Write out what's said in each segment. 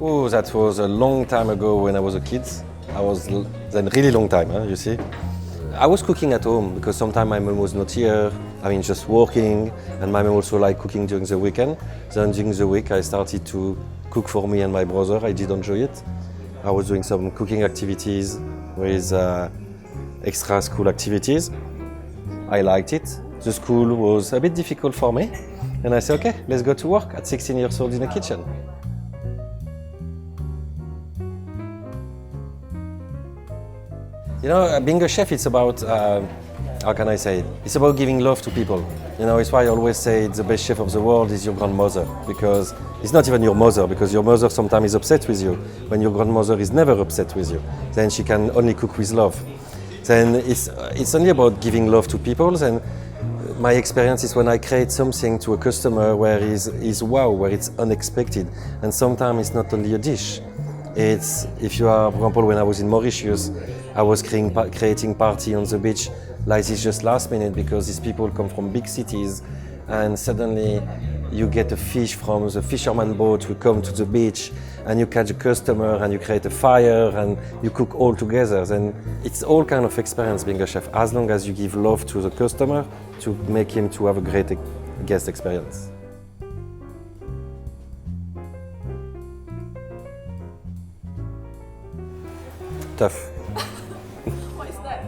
Oh, that was a long time ago when I was a kid. Then really long time, you see. I was cooking at home because sometimes my mom was not here, just working, and my mom also liked cooking during the weekend. Then during the week I started to cook for me and my brother. I did enjoy it. I was doing some cooking activities with extra school activities. I liked it. The school was a bit difficult for me, and I said, okay, let's go to work at 16 years old in the kitchen. Being a chef, it's about, how can I say it? It's about giving love to people. It's why I always say the best chef of the world is your grandmother, because it's not even your mother, because your mother sometimes is upset with you, when your grandmother is never upset with you. Then she can only cook with love. Then it's only about giving love to people. And my experience is when I create something to a customer where is wow, where it's unexpected. And sometimes it's not only a dish. It's, if you are, for example, when I was in Mauritius, I was creating party on the beach like this just last minute, because these people come from big cities, and suddenly you get a fish from the fisherman boat who come to the beach, and you catch a customer and you create a fire and you cook all together. And it's all kind of experience being a chef, as long as you give love to the customer to make him to have a great guest experience. Tough. What is that?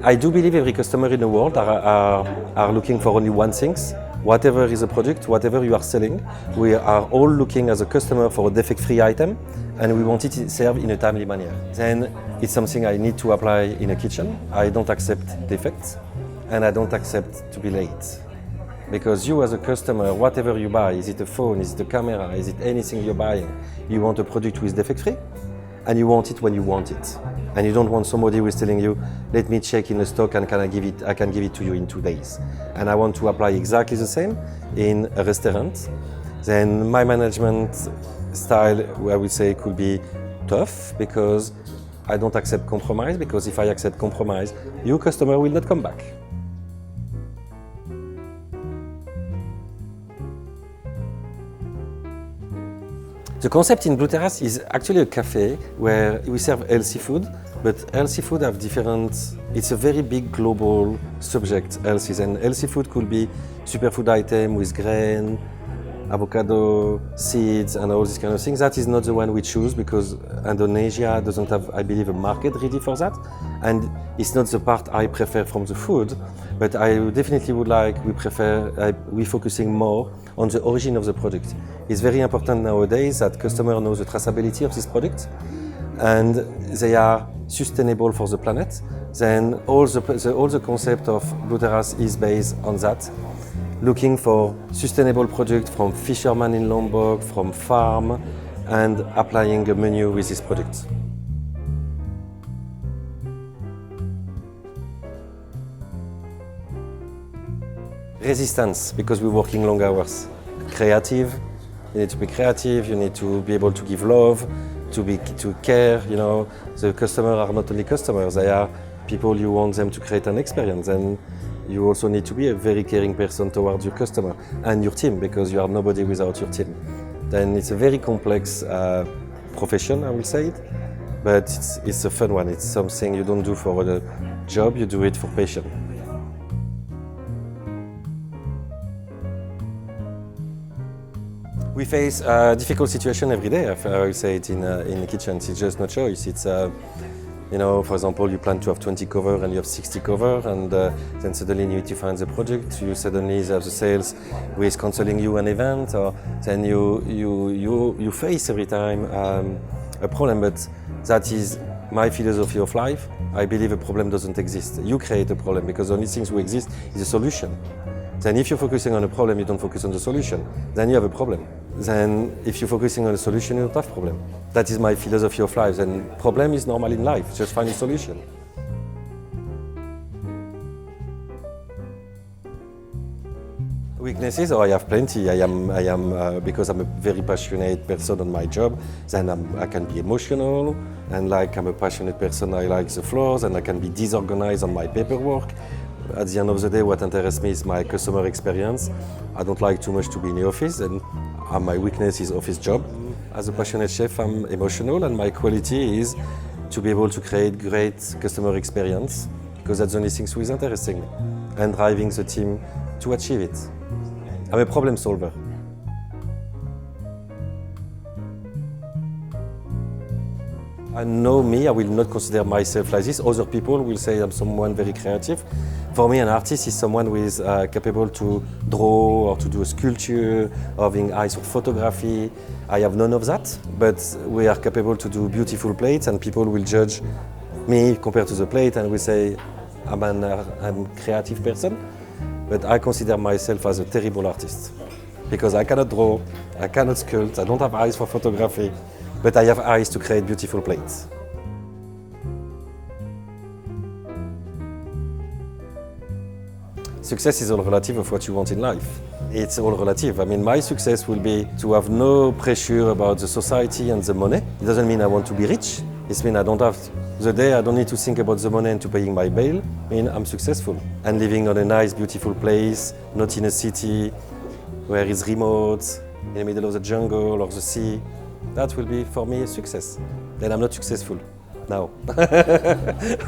I do believe every customer in the world are looking for only one thing. Whatever is a product, whatever you are selling, we are all looking as a customer for a defect-free item, and we want it served in a timely manner. Then it's something I need to apply in a kitchen. I don't accept defects, and I don't accept to be late. Because you as a customer, whatever you buy, is it a phone, is it a camera, is it anything you're buying, you want a product which is defect-free, and you want it when you want it. And you don't want somebody who is telling you, let me check in the stock and I can give it to you in 2 days. And I want to apply exactly the same in a restaurant. Then my management style, I would say, could be tough, because I don't accept compromise, because if I accept compromise, your customer will not come back. The concept in Blue Terrace is actually a cafe where we serve healthy food, but healthy food have different, it's a very big global subject, healthy. And healthy food could be superfood item with grain, avocado, seeds, and all these kind of things. That is not the one we choose, because Indonesia doesn't have, I believe, a market ready for that. And it's not the part I prefer from the food, but I definitely would like, we're focusing more on the origin of the product. It's very important nowadays that customers know the traceability of this product, and they are sustainable for the planet. Then all the concept of Blue Terrace is based on that, looking for sustainable product from fishermen in Lombok, from farm, and applying a menu with this product. Resistance, because we're working long hours. Creative, you need to be creative, you need to be able to give love, to care, The customers are not only customers, they are people you want them to create an experience, and you also need to be a very caring person towards your customer and your team, because you are nobody without your team. Then it's a very complex profession, I will say it, but it's a fun one. It's something you don't do for a job, you do it for passion. We face a difficult situation every day, I would say it, in the kitchen. It's just no choice. It's, for example, you plan to have 20 cover and you have 60 cover, and then suddenly you need to find the project. You suddenly have the sales who is cancelling you an event, or then you face every time a problem. But that is my philosophy of life. I believe a problem doesn't exist. You create a problem, because the only thing who exist is a solution. Then if you're focusing on a problem, you don't focus on the solution, then you have a problem. Then if you're focusing on a solution, you don't have a problem. That is my philosophy of life, and problem is normal in life, just find a solution. Weaknesses, I have plenty. I am because I'm a very passionate person on my job, then I can be emotional, and I'm a passionate person, I like the floors, and I can be disorganized on my paperwork. At the end of the day, what interests me is my customer experience. I don't like too much to be in the office, and my weakness is office job. As a passionate chef, I'm emotional, and my quality is to be able to create great customer experience, because that's the only thing that is interesting me, and driving the team to achieve it. I'm a problem solver. I know me, I will not consider myself like this. Other people will say I'm someone very creative. For me, an artist is someone who is capable to draw or to do a sculpture, or having eyes for photography. I have none of that, but we are capable to do beautiful plates, and people will judge me compared to the plate, and we say I'm a creative person. But I consider myself as a terrible artist, because I cannot draw, I cannot sculpt, I don't have eyes for photography, but I have eyes to create beautiful plates. Success is all relative of what you want in life. It's all relative. I mean, my success will be to have no pressure about the society and the money. It doesn't mean I want to be rich. It means I don't have the day I don't need to think about the money and to paying my bill. I mean, I'm successful. And living on a nice, beautiful place, not in a city where it's remote, in the middle of the jungle or the sea. That will be for me a success. Then I'm not successful now.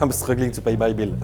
I'm struggling to pay my bill.